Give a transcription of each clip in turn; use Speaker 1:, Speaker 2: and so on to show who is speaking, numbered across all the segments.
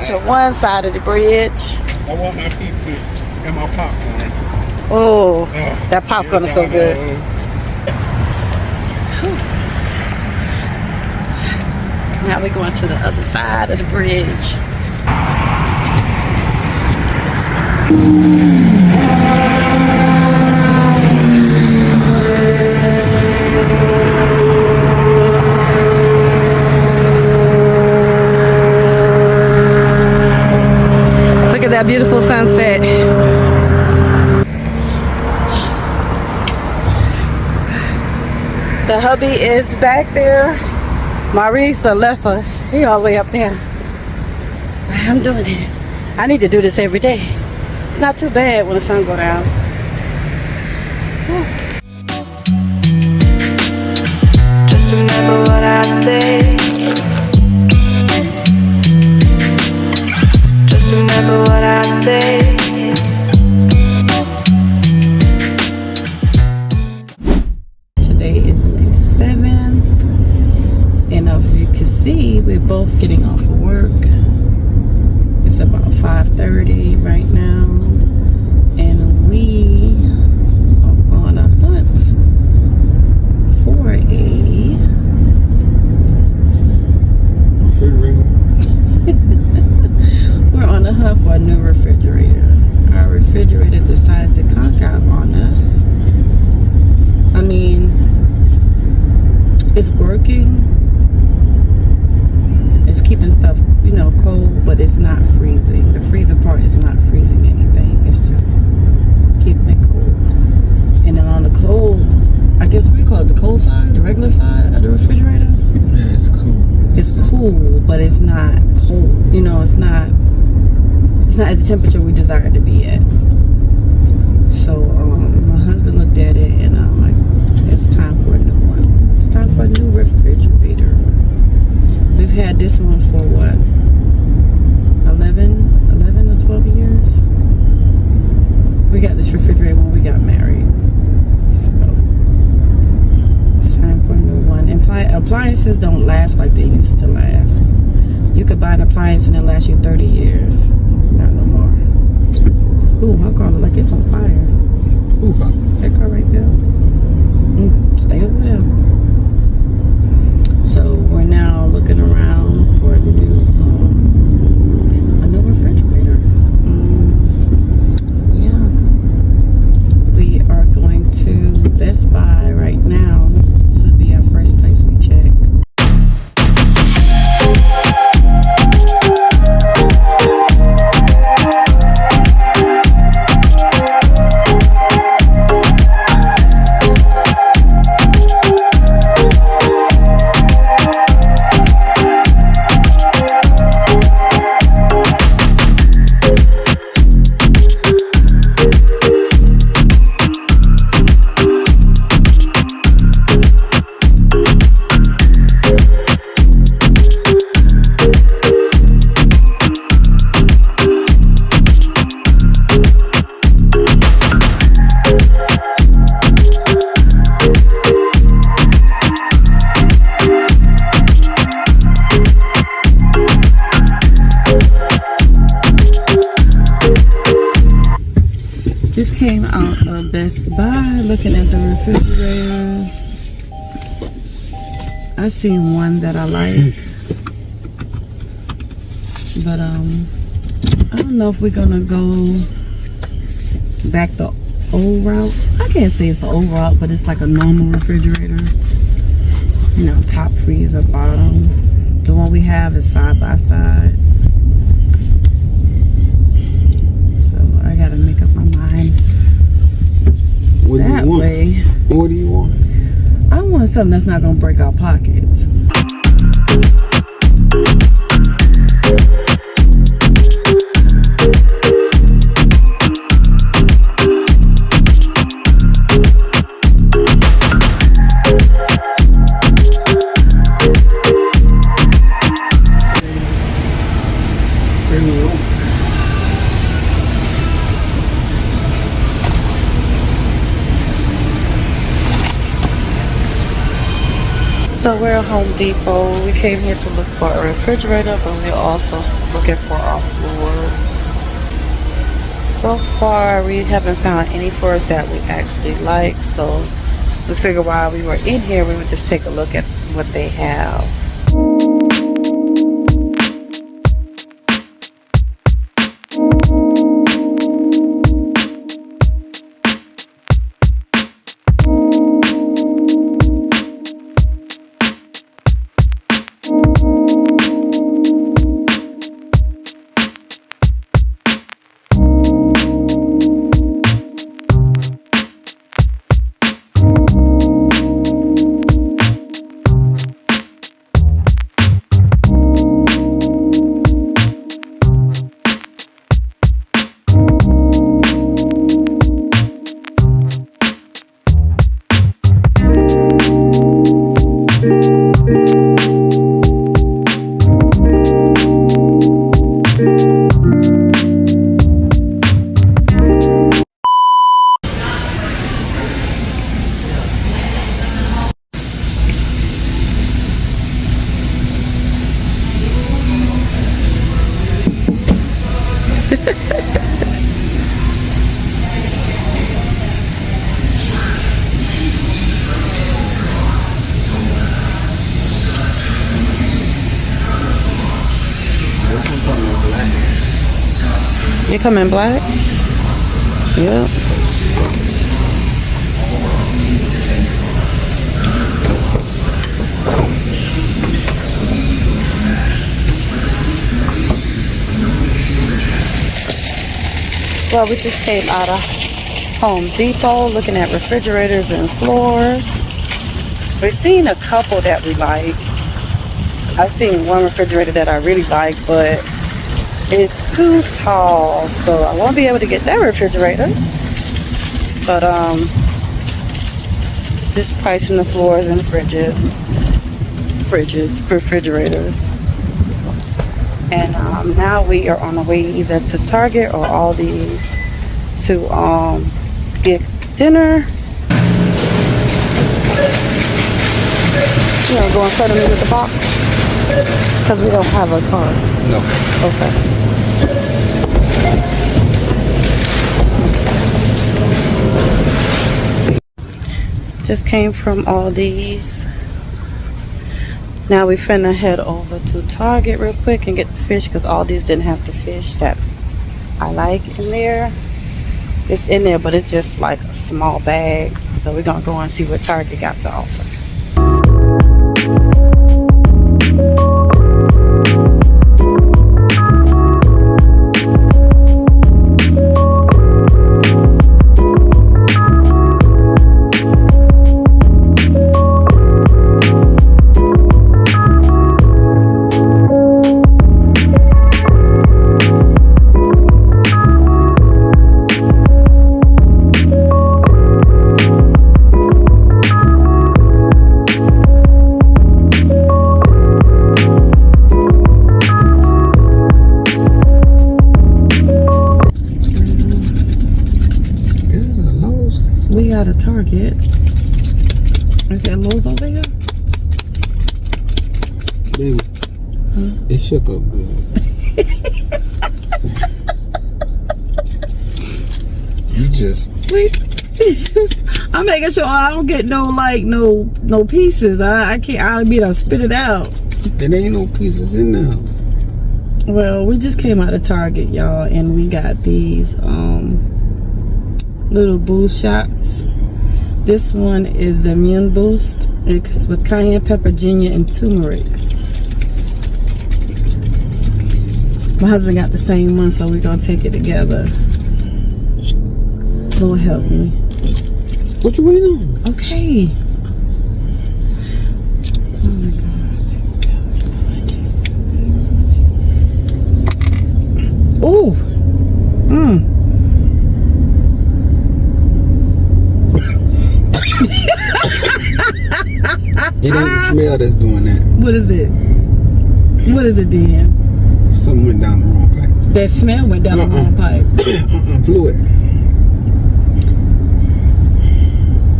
Speaker 1: to one side of the bridge.
Speaker 2: I want my pizza and my popcorn.
Speaker 1: Oh, that popcorn is so good. Now we're going to the other side of the bridge. Look at that beautiful sunset. The hubby is back there. Maurice done left us. He all the way up there. I'm doing it. I need to do this every day. It's not too bad when the sun go down.
Speaker 3: Just remember what I say. Just remember what I say.
Speaker 1: Today is May 7th. And as you can see, we're both getting off of work. It's about 5:30 right now, and we are on a hunt for a
Speaker 2: Refrigerator.
Speaker 1: we're on a hunt for a new refrigerator. Our refrigerator decided to conk out on us. I mean, it's working. It's keeping stuff, you know, cold, but it's not freezing. The freezer part is not freezing anything. It's just keeping it cold. And then on the cold, I guess we call it the cold side, the regular side of the refrigerator.
Speaker 2: Yeah, it's cool.
Speaker 1: It's cool, but it's not cold. You know, it's not at the temperature we desire it to be at. So my husband looked at it, and I'm like, it's time for a new one. It's time for a new refrigerator. We've had this one for what, 11 or 12 years? We got this refrigerator when we got married. So it's time for a new one. And appliances don't last like they used to last. You could buy an appliance and it lasts you 30 years. Not no more. Ooh, my car look like it's on fire.
Speaker 2: Ooh,
Speaker 1: That car right there. Stay over there. So we're now looking around for a new refrigerator. Yeah, we are going to Best Buy right now. This will be our first place we check. Just came out of Best Buy looking at the refrigerators. I seen one that I like, but I don't know if we're gonna go back the old route. I can't say it's the old route, but it's like a normal refrigerator. You know, top freezer, bottom. The one we have is side by side. I gotta make up my mind.
Speaker 2: What do you want?
Speaker 1: Way.
Speaker 2: What do you want?
Speaker 1: I want something that's not gonna break our pockets. So we're at Home Depot. We came here to look for a refrigerator, but we're also looking for our floors. So far, we haven't found any floors that we actually like. So we figured while we were in here, we would just take a look at what they have. You come in black? Yep. Well, we just came out of Home Depot looking at refrigerators and floors. We've seen a couple that we like. I've seen one refrigerator that I really like, but it's too tall, so I won't be able to get that refrigerator. But just pricing the floors and refrigerators. And now we are on the way either to Target or Aldi's to get dinner. You know, go in front of me with the box because we don't have a car.
Speaker 2: No.
Speaker 1: Okay. Just came from Aldi's. Now we finna head over to Target real quick and get the fish because Aldi's didn't have the fish that I like in there. It's in there, but it's just like a small bag. So we're gonna go and see what Target got to offer. We got a Target. Is that Lowe's over here?
Speaker 2: Baby, it shook up good. You just
Speaker 1: Wait. I'm making sure I don't get no pieces. I can't. I'll be able to spit it out.
Speaker 2: there ain't no pieces in there.
Speaker 1: Well, we just came out of Target, y'all, and we got these little boost shots. This one is the Immune Boost. It's with cayenne pepper, ginger, and turmeric. My husband got the same one, so we're gonna take it together. Lord help me.
Speaker 2: What you waiting on?
Speaker 1: Okay. Oh my God. Ooh.
Speaker 2: It ain't the smell that's doing that.
Speaker 1: What is it? What is it, Dan?
Speaker 2: Something went down the wrong pipe.
Speaker 1: That smell went down the wrong pipe.
Speaker 2: Fluid.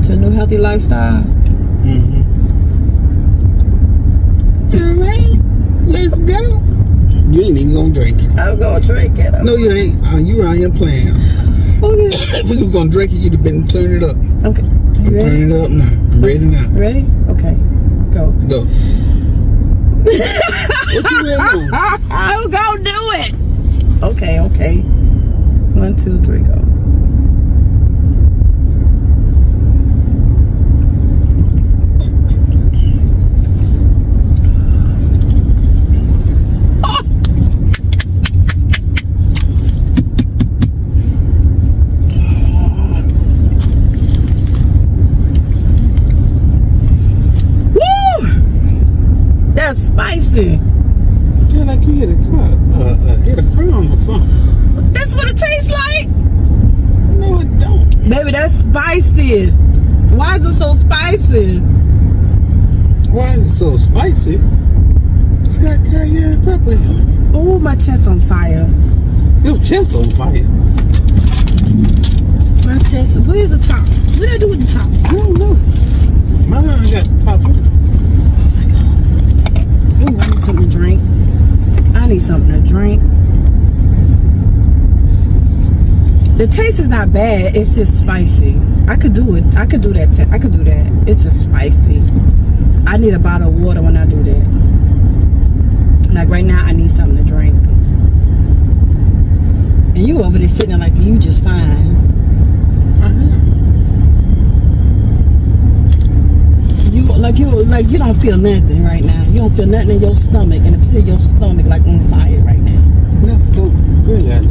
Speaker 1: To a new healthy lifestyle.
Speaker 2: right. Let's go. You ain't even gonna drink it.
Speaker 1: I'm gonna drink it.
Speaker 2: No, you ain't. You around here playing.
Speaker 1: Okay.
Speaker 2: If we was gonna drink it, you'd have been turn it up.
Speaker 1: Okay. You ready?
Speaker 2: Turn it up now. I'm ready now.
Speaker 1: Ready? Okay. Go.
Speaker 2: Go. What you ready on?
Speaker 1: I'm gonna do it. Okay. 1, 2, 3, go. That's spicy.
Speaker 2: Feel like you hit a crumb or something.
Speaker 1: That's what it tastes like.
Speaker 2: No, it don't.
Speaker 1: Baby, that's spicy. Why is it so spicy?
Speaker 2: Why is it so spicy? It's got cayenne pepper in it.
Speaker 1: Oh, my chest on fire.
Speaker 2: Your chest on fire.
Speaker 1: My chest. Where's the top? What did I do with the top?
Speaker 2: I don't know. Mine got the top.
Speaker 1: Oh, I need something to drink. The taste is not bad. It's just spicy. I could do it. I could do that. It's just spicy. I need a bottle of water when I do that. Like right now, I need something to drink. And you over there sitting there like you just fine. You don't feel nothing right now. You don't feel nothing in your stomach, and it feel your stomach like on fire right now.
Speaker 2: No, don't. Really, I do.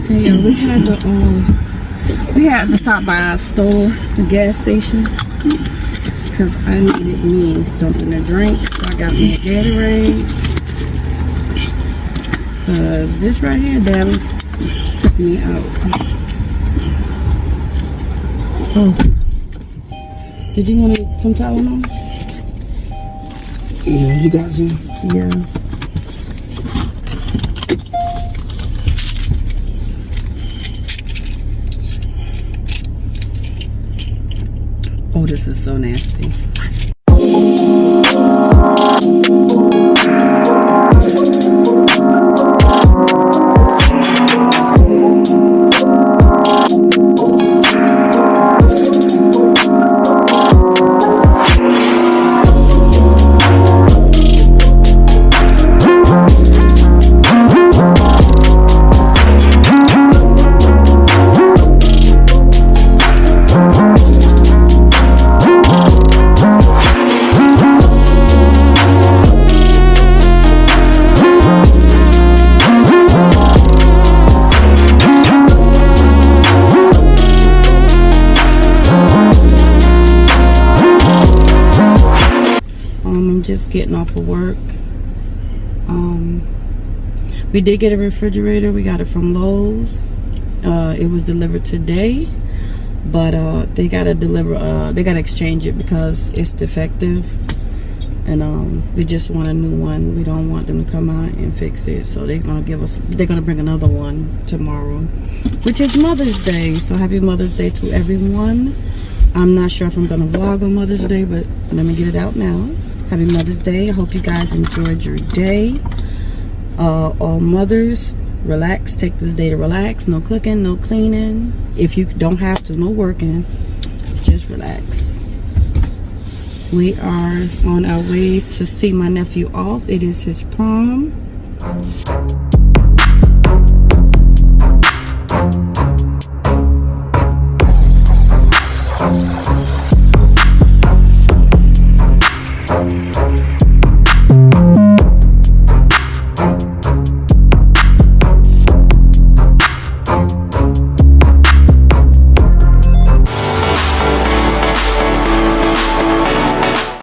Speaker 1: Yeah, we had to stop by our store, the gas station, because I needed me something to drink. So I got me a Gatorade. Cause this right here, Daddy, took me out. Oh, did you want some Tylenol?
Speaker 2: Yeah, you got some.
Speaker 1: Yeah. Oh, this is so nasty. I'm just getting off of work. We did get a refrigerator. We got it from Lowe's. It was delivered today, but they gotta exchange it because it's defective, and we just want a new one. We don't want them to come out and fix it, so they're gonna bring another one tomorrow, which is Mother's Day. So happy Mother's Day to everyone. I'm not sure if I'm gonna vlog on Mother's Day, but let me get it out now. Happy Mother's Day. I hope you guys enjoyed your day. All mothers, relax. Take this day to relax. No cooking, no cleaning. If you don't have to, no working. Just relax. We are on our way to see my nephew off. It is his prom.